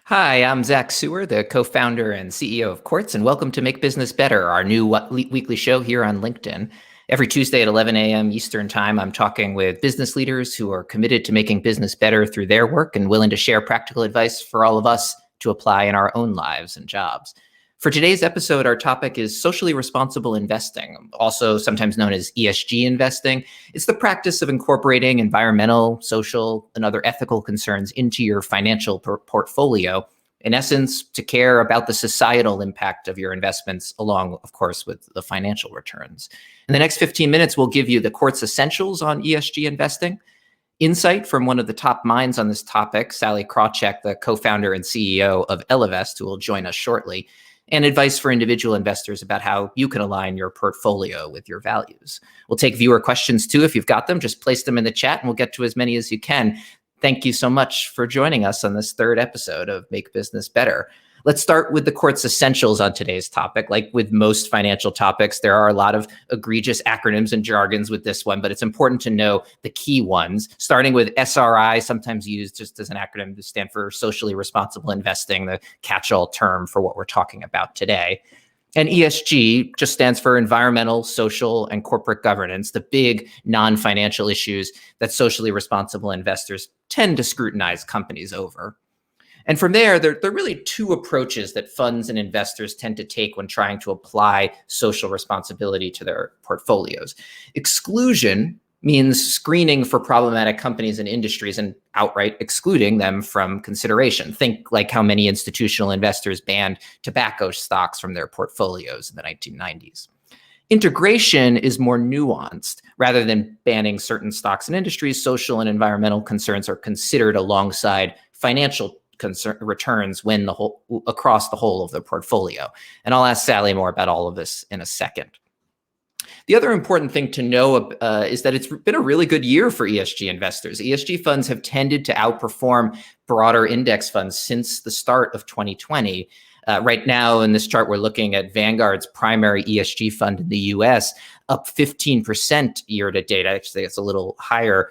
Hi, I'm Zach Seward, the co-founder and CEO of Quartz, and welcome to Make Business Better, our new weekly show here on LinkedIn. Every Tuesday at 11 a.m. Eastern Time, I'm talking with business leaders who are committed to making business better through their work and willing to share practical advice for all of us to apply in our own lives and jobs. For today's episode, our topic is socially responsible investing, also sometimes known as ESG investing. It's the practice of incorporating environmental, social, and other ethical concerns into your financial portfolio. In essence, to care about the societal impact of your investments, along, of course, with the financial returns. In the next 15 minutes, we'll give you the Quartz essentials on ESG investing, insight from one of the top minds on this topic, Sallie Krawcheck, the co-founder and CEO of Ellevest, who will join us shortly, and advice for individual investors about how you can align your portfolio with your values. We'll take viewer questions too. If you've got them, just place them in the chat and we'll get to as many as you can. Thank you so much for joining us on this third episode of Make Business Better. Let's start with the Quartz essentials on today's topic. Like with most financial topics, there are a lot of egregious acronyms and jargons with this one, but it's important to know the key ones, starting with SRI, sometimes used just as an acronym to stand for socially responsible investing, the catch-all term for what we're talking about today. And ESG just stands for environmental, social, and corporate governance, the big non-financial issues that socially responsible investors tend to scrutinize companies over. And from there are really two approaches that funds and investors tend to take when trying to apply social responsibility to their portfolios. Exclusion means screening for problematic companies and industries and outright excluding them from consideration. Think like how many institutional investors banned tobacco stocks from their portfolios in the 1990s. Integration is more nuanced. Rather than banning certain stocks and industries, social and environmental concerns are considered alongside financial returns when across the whole of the portfolio. And I'll ask Sallie more about all of this in a second. The other important thing to know is that it's been a really good year for ESG investors. ESG funds have tended to outperform broader index funds since the start of 2020. Right now in this chart, we're looking at Vanguard's primary ESG fund in the US, up 15% year to date. Actually, it's a little higher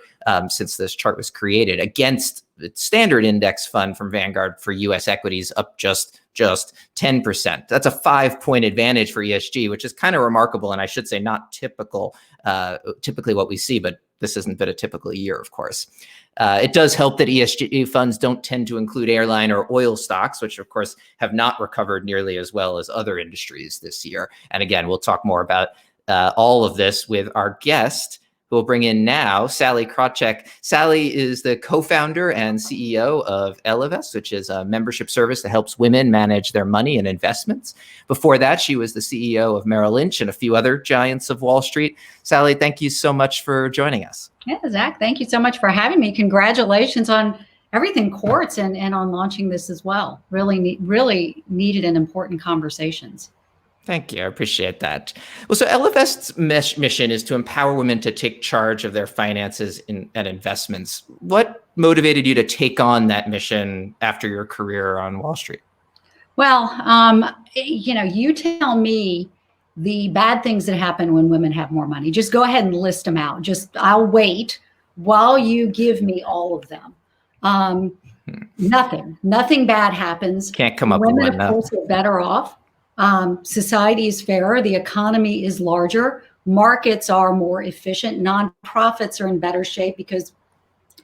since this chart was created, against the standard index fund from Vanguard for US equities, up just 10%. That's a 5-point advantage for ESG, which is kind of remarkable. And I should say not typical, typically what we see, but this hasn't been a typical year, of course. It does help that ESG funds don't tend to include airline or oil stocks, which of course have not recovered nearly as well as other industries this year. And again, we'll talk more about all of this with our guest, who we'll bring in now, Sallie Krawcheck. Sallie is the co-founder and CEO of Ellevest, which is a membership service that helps women manage their money and investments. Before that, she was the CEO of Merrill Lynch and a few other giants of Wall Street. Sallie, thank you so much for joining us. Yeah, Zach, thank you so much for having me. Congratulations on everything Quartz and on launching this as well. Really needed and important conversations. Thank you. I appreciate that. Well, so Ellevest's mission is to empower women to take charge of their finances and investments. What motivated you to take on that mission after your career on Wall Street? Well, you tell me the bad things that happen when women have more money. Just go ahead and list them out. I'll wait while you give me all of them. Nothing bad happens. Can't come up with one. Women, of course, are better off. Society is fairer, the economy is larger, markets are more efficient, nonprofits are in better shape because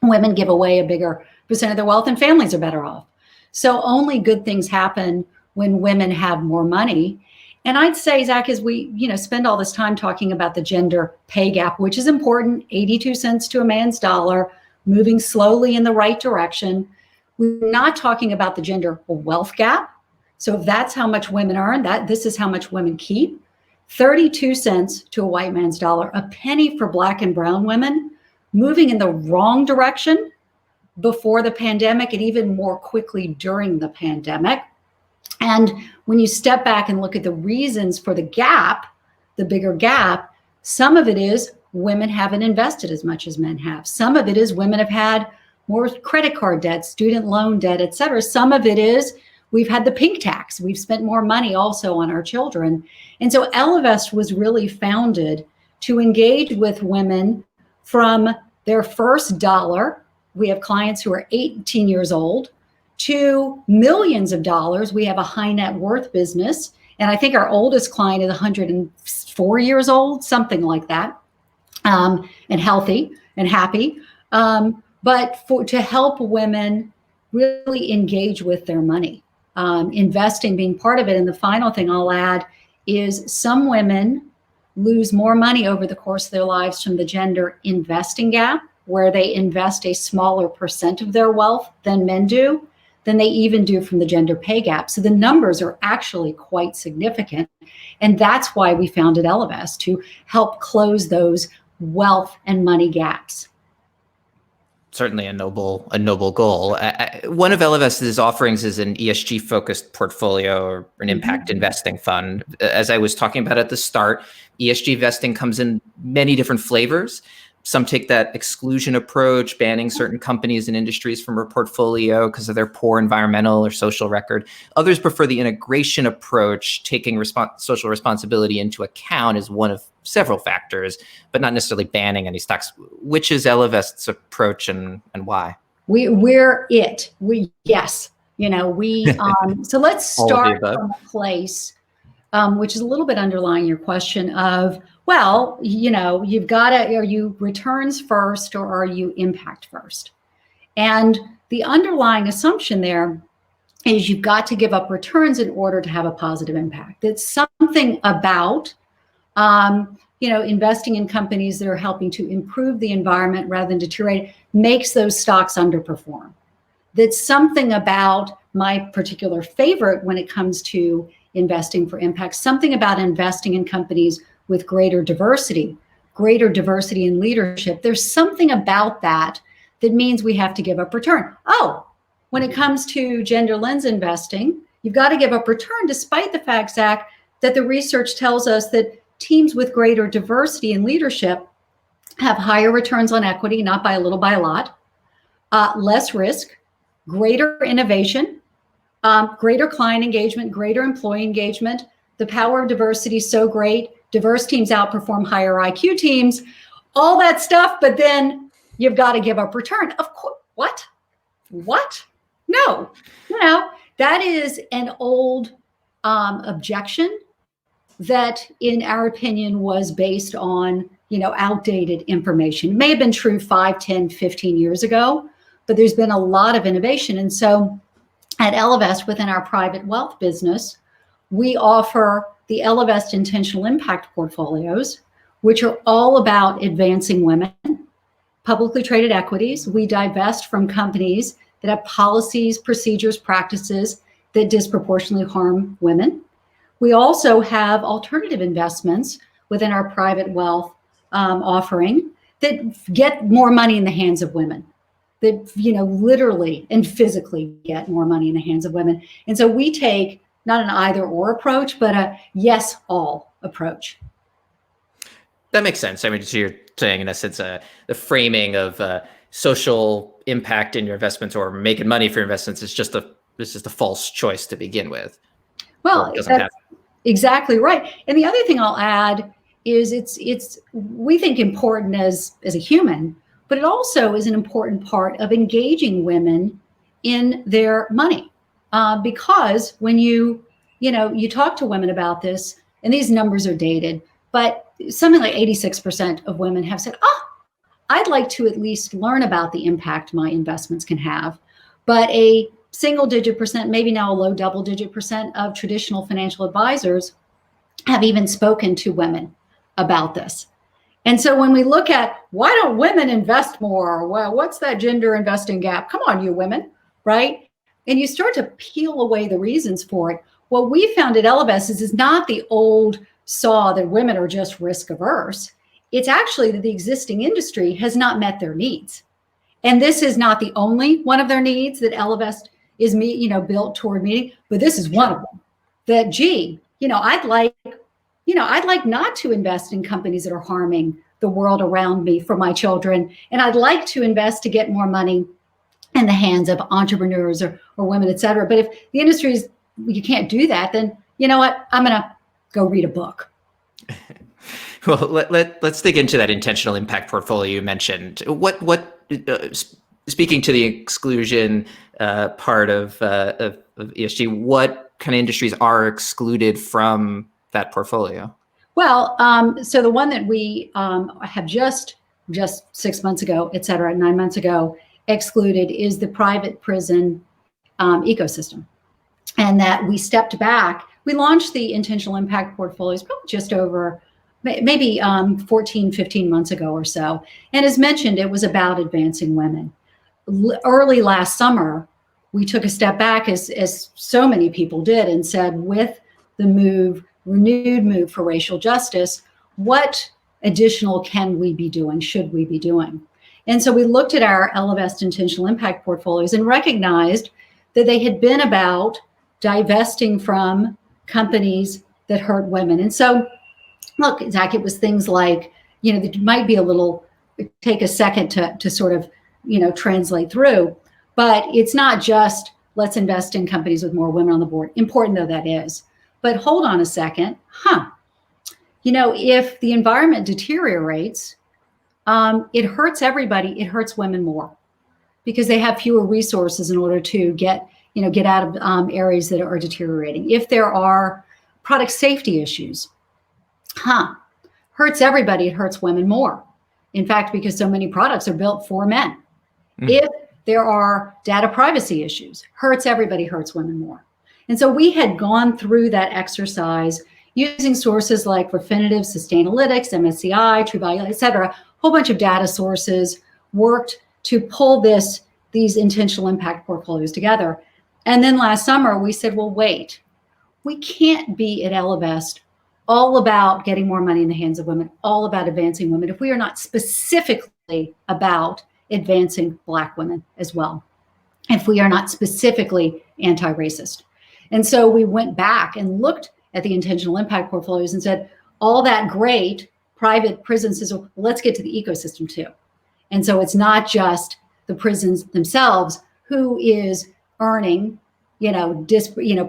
women give away a bigger percent of their wealth and families are better off. So only good things happen when women have more money. And I'd say, Zach, as we spend all this time talking about the gender pay gap, which is important, 82 cents to a man's dollar, moving slowly in the right direction, we're not talking about the gender wealth gap. So if that's how much women earn, this is how much women keep. 32 cents to a white man's dollar, a penny for Black and brown women, moving in the wrong direction before the pandemic and even more quickly during the pandemic. And when you step back and look at the reasons for the gap, the bigger gap, some of it is women haven't invested as much as men have. Some of it is women have had more credit card debt, student loan debt, et cetera. Some of it is we've had the pink tax. We've spent more money also on our children. And so Ellevest was really founded to engage with women from their first dollar. We have clients who are 18 years old to millions of dollars. We have a high net worth business, and I think our oldest client is 104 years old, something like that, and healthy and happy. But to help women really engage with their money, investing being part of it. And the final thing I'll add is some women lose more money over the course of their lives from the gender investing gap, where they invest a smaller percent of their wealth than men do, than they even do from the gender pay gap. So the numbers are actually quite significant. And that's why we founded Ellevest, to help close those wealth and money gaps. Certainly a noble goal. One of Ellevest's offerings is an ESG focused portfolio, or an impact investing fund. As I was talking about at the start, ESG investing comes in many different flavors. Some take that exclusion approach, banning certain companies and industries from their portfolio because of their poor environmental or social record. Others prefer the integration approach, taking social responsibility into account as one of several factors, but not necessarily banning any stocks. Which is Ellevest's approach, and why? Yes. So let's start from a place which is a little bit underlying your question of, well, you've got to, are you returns first or are you impact first? And the underlying assumption there is you've got to give up returns in order to have a positive impact. It's something about, investing in companies that are helping to improve the environment rather than deteriorate makes those stocks underperform. That's something about my particular favorite when it comes to investing for impact, something about investing in companies with greater diversity in leadership. There's something about that means we have to give up return. Oh, when it comes to gender lens investing, you've got to give up return despite the fact, Zach, that the research tells us that teams with greater diversity in leadership have higher returns on equity, not by a little, by a lot, less risk, greater innovation, greater client engagement, greater employee engagement. The power of diversity is so great. Diverse teams outperform higher IQ teams, all that stuff. But then you've got to give up return. Of course. What? No, that is an old objection that, in our opinion, was based on, outdated information. It may have been true 5, 10, 15 years ago, but there's been a lot of innovation. And so at Ellevest, within our private wealth business, we offer the Ellevest Intentional Impact Portfolios, which are all about advancing women, publicly traded equities. We divest from companies that have policies, procedures, practices that disproportionately harm women. We also have alternative investments within our private wealth offering that get more money in the hands of women, that literally and physically get more money in the hands of women. And so we take not an either or approach, but a yes all approach. That makes sense. I mean, so you're saying, in essence, the framing of social impact in your investments or making money for your investments is just a false choice to begin with. Well, that's exactly right. And the other thing I'll add is it's we think important as a human, but it also is an important part of engaging women in their money. Because when you talk to women about this, and these numbers are dated, but something like 86% of women have said, I'd like to at least learn about the impact my investments can have. But a single-digit percent, maybe now a low double-digit percent of traditional financial advisors have even spoken to women about this. And so when we look at, why don't women invest more? Well, what's that gender investing gap? Come on, you women, right? And you start to peel away the reasons for it. What we found at Ellevest is not the old saw that women are just risk averse. It's actually that the existing industry has not met their needs. And this is not the only one of their needs that Ellevest is built toward meeting, but this is one of them. That, I'd like not to invest in companies that are harming the world around me for my children. And I'd like to invest to get more money in the hands of entrepreneurs or women, et cetera. But if the industry is, you can't do that, then you know what? I'm going to go read a book. Well, let's dig into that intentional impact portfolio you mentioned. Speaking to the exclusion part of ESG. What kind of industries are excluded from that portfolio? Well, so the one that we have just 6 months ago, et cetera, 9 months ago, excluded is the private prison ecosystem. And that we stepped back. We launched the intentional impact portfolios probably just over maybe 14, 15 months ago or so. And as mentioned, it was about advancing women. Early last summer, we took a step back, as so many people did, and said, with the renewed move for racial justice, what additional can we be doing, should we be doing? And so we looked at our Ellevest intentional impact portfolios and recognized that they had been about divesting from companies that hurt women. And so, look, Zach, it was things like, that might be take a second to sort of, translate through, but it's not just let's invest in companies with more women on the board, important though that is. But hold on a second, if the environment deteriorates, it hurts everybody, it hurts women more because they have fewer resources in order to get out of areas that are deteriorating. If there are product safety issues, hurts everybody, it hurts women more. In fact, because so many products are built for men. If there are data privacy issues, hurts everybody, hurts women more. And so we had gone through that exercise using sources like Refinitiv, Sustainalytics, MSCI, True Value, et cetera, a whole bunch of data sources, worked to pull these intentional impact portfolios together. And then last summer, we said, well, wait, we can't be at Ellevest all about getting more money in the hands of women, all about advancing women, if we are not specifically about advancing Black women as well, if we are not specifically anti-racist. And so we went back and looked at the intentional impact portfolios and said, all that great private prisons, says, well, let's get to the ecosystem too. And so it's not just the prisons themselves who is earning,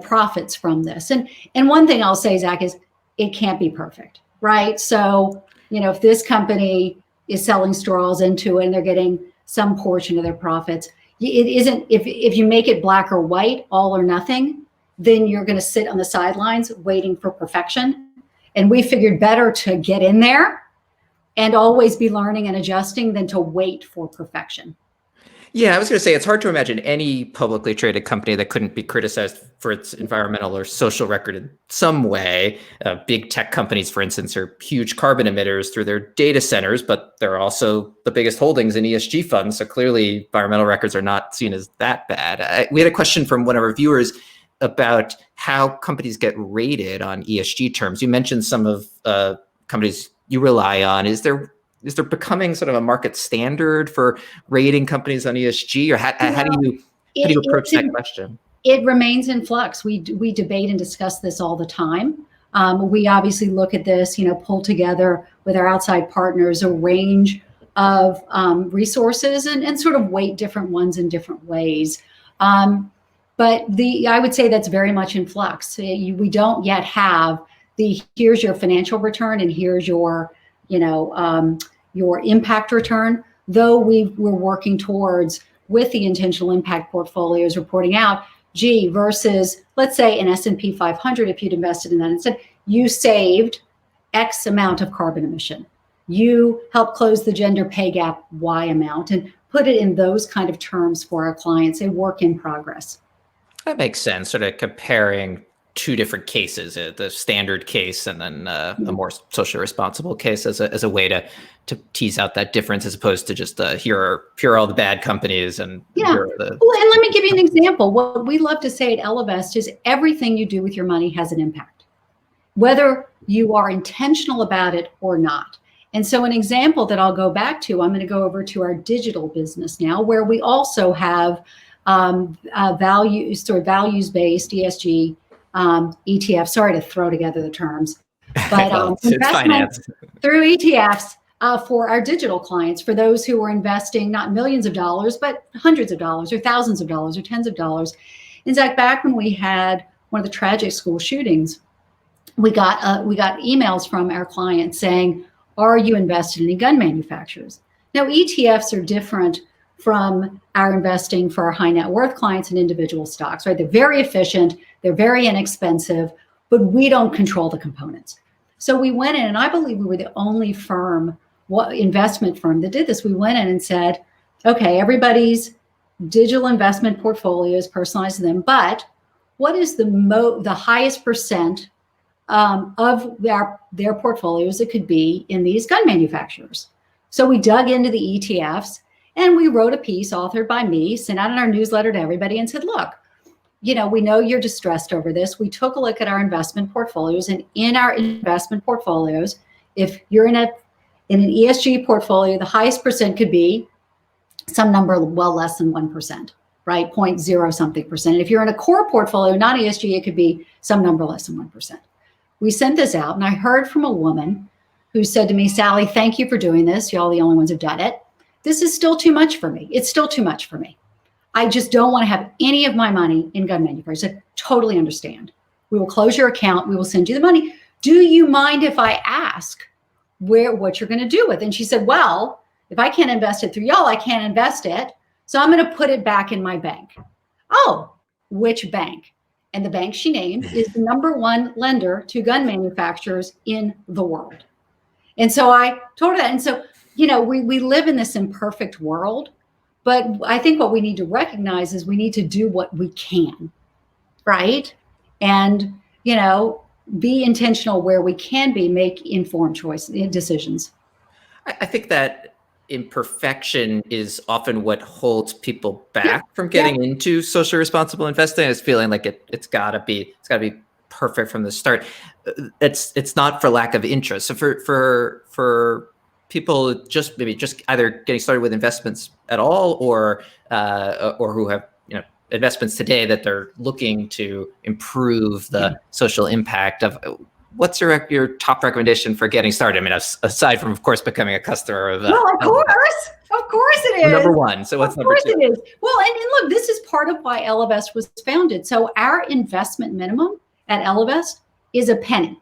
profits from this. And one thing I'll say, Zach, is it can't be perfect, right? So, if this company is selling straws into it and they're getting some portion of their profits, it isn't, if you make it black or white, all or nothing, then you're going to sit on the sidelines waiting for perfection. And we figured better to get in there and always be learning and adjusting than to wait for perfection. Yeah, I was going to say, it's hard to imagine any publicly traded company that couldn't be criticized for its environmental or social record in some way. Big tech companies, for instance, are huge carbon emitters through their data centers, but they're also the biggest holdings in ESG funds. So clearly, environmental records are not seen as that bad. We had a question from one of our viewers about how companies get rated on ESG terms. You mentioned some of companies you rely on. Is there becoming sort of a market standard for rating companies on ESG, or how do you approach that question? It remains in flux. We debate and discuss this all the time. We obviously look at this, pull together with our outside partners a range of resources and sort of weight different ones in different ways. But I would say that's very much in flux. We don't yet have here's your financial return and here's your impact return, though we're working towards, with the intentional impact portfolios, reporting out, versus, let's say, an S&P 500, if you'd invested in that and said, you saved X amount of carbon emission. You helped close the gender pay gap Y amount, and put it in those kind of terms for our clients, a work in progress. That makes sense, sort of comparing two different cases, the standard case and then a more socially responsible case as a way to tease out that difference, as opposed to just here are all the bad companies and here are the... Well, and let me give you an example. What we love to say at Ellevest is everything you do with your money has an impact, whether you are intentional about it or not. And so an example that I'll go back to, I'm going to go over to our digital business now, where we also have values-based ESG ETF. Sorry to throw together the terms, but investment through ETFs for our digital clients, for those who are investing not millions of dollars, but hundreds of dollars or thousands of dollars or tens of dollars. In fact, back when we had one of the tragic school shootings, we got emails from our clients saying, are you invested in any gun manufacturers? Now, ETFs are different from our investing for our high net worth clients and individual stocks, right? They're very efficient, they're very inexpensive, but we don't control the components. So we went in, and I believe we were the only investment firm that did this. We went in and said, okay, everybody's digital investment portfolios, personalized to them, but what is the highest percent of their portfolios it could be in these gun manufacturers? So we dug into the ETFs, and we wrote a piece authored by me, sent out in our newsletter to everybody, and said, look, we know you're distressed over this. We took a look at our investment portfolios, and in our investment portfolios, if you're in an ESG portfolio, the highest percent could be some number well less than 1%, right? 0.0 something percent. And if you're in a core portfolio, not ESG, it could be some number less than 1%. We sent this out, and I heard from a woman who said to me, Sallie, thank you for doing this. Y'all the only ones who've done it. This is still too much for me. It's still too much for me. I just don't want to have any of my money in gun manufacturers. I totally understand. We will close your account. We will send you the money. Do you mind if I ask what you're going to do with it? And she said, well, if I can't invest it through y'all, I can't invest it. So I'm going to put it back in my bank. Oh, which bank? And the bank she named is the #1 lender to gun manufacturers in the world. And so I told her that. And so, we live in this imperfect world, but I think what we need to recognize is we need to do what we can, right? And, be intentional where we can be, make informed decisions. I think that imperfection is often what holds people back from getting into socially responsible investing. Is feeling like it's gotta be perfect from the start. It's not for lack of interest. So for people just either getting started with investments at all, or who have investments today that they're looking to improve the social impact of. What's your top recommendation for getting started? I mean, aside from, of course, becoming a customer of. Well, of course it is. Number one. So what's number two? Of course it is. Well, and look, this is part of why Ellevest was founded. So our investment minimum at Ellevest is a penny.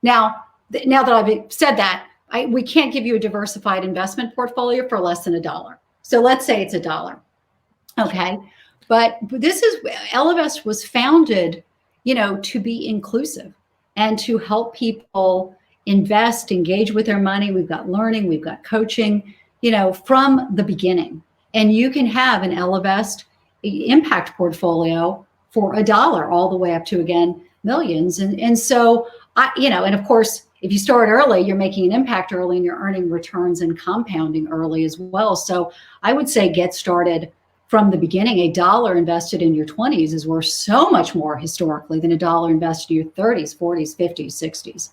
Now that I've said that, we can't give you a diversified investment portfolio for less than $1. So let's say it's $1. Okay. But Ellevest was founded, to be inclusive and to help people invest, engage with their money. We've got learning, we've got coaching, from the beginning. And you can have an Ellevest impact portfolio for $1 all the way up to, again, millions. And so, and of course, if you start early, you're making an impact early and you're earning returns and compounding early as well. So I would say get started from the beginning. $1 invested in your 20s is worth so much more historically than $1 invested in your 30s, 40s, 50s, 60s.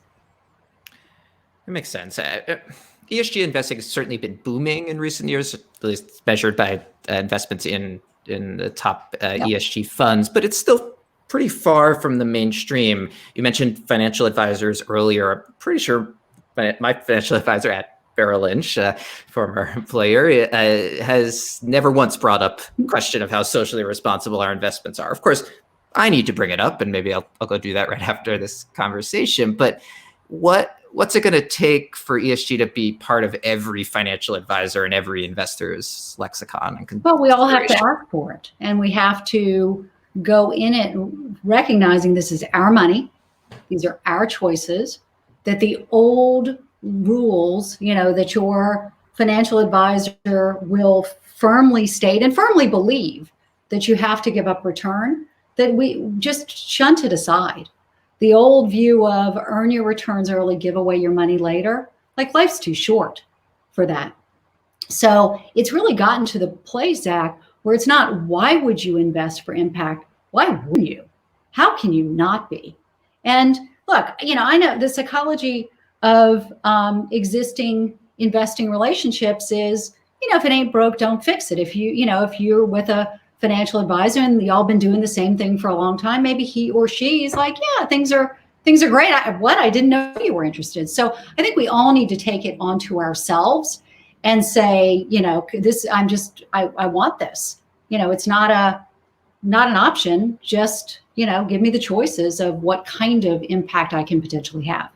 That makes sense. ESG investing has certainly been booming in recent years, at least measured by investments in the top ESG funds, but it's still pretty far from the mainstream. You mentioned financial advisors earlier. I'm pretty sure my financial advisor at Merrill Lynch, former employer, has never once brought up the question of how socially responsible our investments are. Of course, I need to bring it up, and maybe I'll go do that right after this conversation. But what's it going to take for ESG to be part of every financial advisor and every investor's lexicon? Well, we all have to ask for it, and we have to go in it recognizing this is our money, these are our choices, that the old rules, that your financial advisor will firmly state and firmly believe that you have to give up return, that we just shunt it aside. The old view of earn your returns early, give away your money later, like life's too short for that. So it's really gotten to the place, Zach, where it's not, why would you invest for impact? Why wouldn't you? How can you not be? And look, I know the psychology of existing investing relationships is, if it ain't broke, don't fix it. If you're with a financial advisor and y'all been doing the same thing for a long time, maybe he or she is like, yeah, things are great. I didn't know you were interested. So I think we all need to take it onto ourselves and say, I want this. It's not an option. Just, give me the choices of what kind of impact I can potentially have.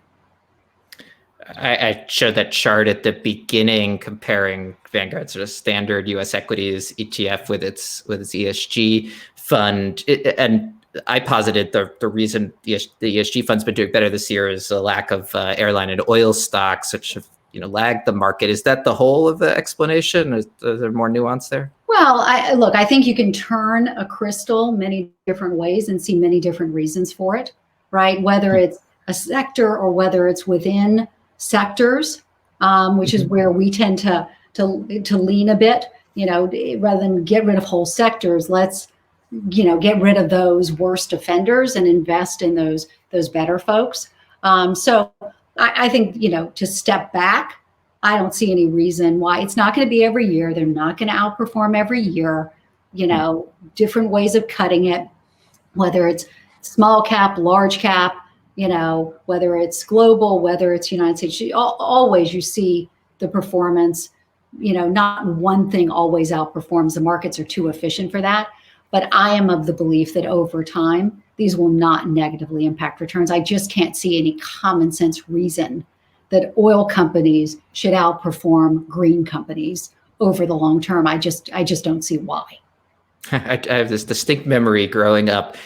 I showed that chart at the beginning comparing Vanguard's sort of standard U.S. equities ETF with its ESG fund, and I posited the reason the ESG fund's been doing better this year is a lack of airline and oil stocks, which have lagged the market. Is that the whole of the explanation? Is there more nuance there? Well, I think you can turn a crystal many different ways and see many different reasons for it, right? Whether it's a sector or whether it's within sectors, which is where we tend to lean a bit, rather than get rid of whole sectors, let's, get rid of those worst offenders and invest in those better folks. So I think, to step back, I don't see any reason why it's not going to be every year. They're not going to outperform every year, different ways of cutting it, whether it's small cap, large cap, whether it's global, whether it's United States, always you see the performance, not one thing always outperforms. The markets are too efficient for that. But I am of the belief that over time, these will not negatively impact returns. I just can't see any common sense reason that oil companies should outperform green companies over the long term. I just don't see why. I have this distinct memory growing up,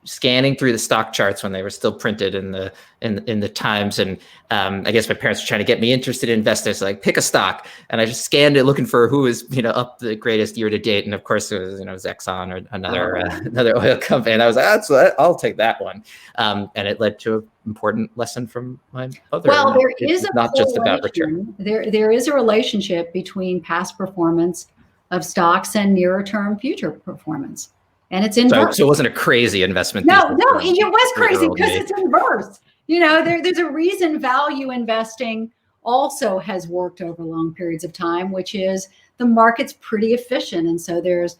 scanning through the stock charts when they were still printed in the Times, and I guess my parents were trying to get me interested in investors, like pick a stock, and I just scanned it looking for who was up the greatest year to date, and of course it was Exxon or another oil company, and I was like, I'll take that one, and it led to an important lesson from my mother. Well, there is not just about return. There is a relationship between past performance of stocks and nearer term future performance. And it's inverse. So it wasn't a crazy investment. No, it was crazy because it's inverse. There's a reason value investing also has worked over long periods of time, which is the market's pretty efficient. And so there's,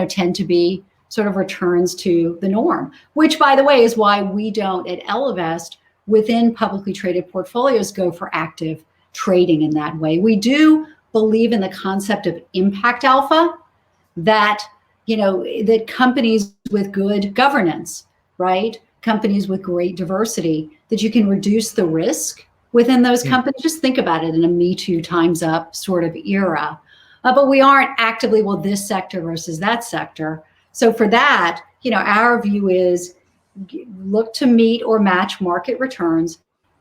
tend to be sort of returns to the norm, which, by the way, is why we don't at Ellevest within publicly traded portfolios go for active trading in that way. We do believe in the concept of impact alpha, that that companies with good governance, right? Companies with great diversity, that you can reduce the risk within those companies. Just think about it in a Me Too, Time's Up sort of era. But we aren't actively, this sector versus that sector. So for that, our view is look to meet or match market returns,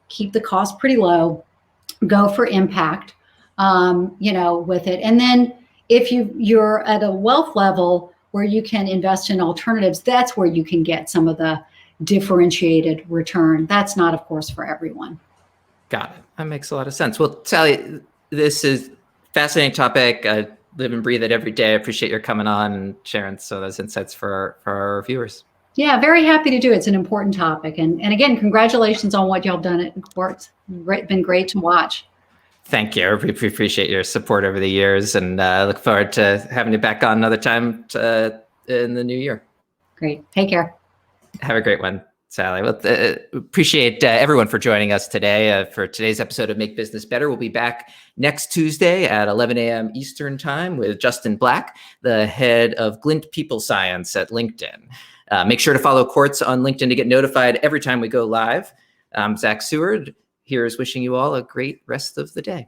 keep the cost pretty low, go for impact, with it. And then if you're at a wealth level where you can invest in alternatives, that's where you can get some of the differentiated return. That's not, of course, for everyone. Got it. That makes a lot of sense. Well, Sallie, this is a fascinating topic. I live and breathe it every day. I appreciate your coming on and sharing some of those insights for our viewers. Yeah, very happy to do it. It's an important topic. And again, congratulations on what y'all done at Quartz. Been great to watch. Thank you. We appreciate your support over the years, and look forward to having you back on another time in the new year. Great. Take care. Have a great one, Sallie. Well, appreciate everyone for joining us today for today's episode of Make Business Better. We'll be back next Tuesday at 11 a.m. Eastern Time with Justin Black, the head of Glint People Science at LinkedIn. Make sure to follow Quartz on LinkedIn to get notified every time we go live. I'm Zach Seward. Here's wishing you all a great rest of the day.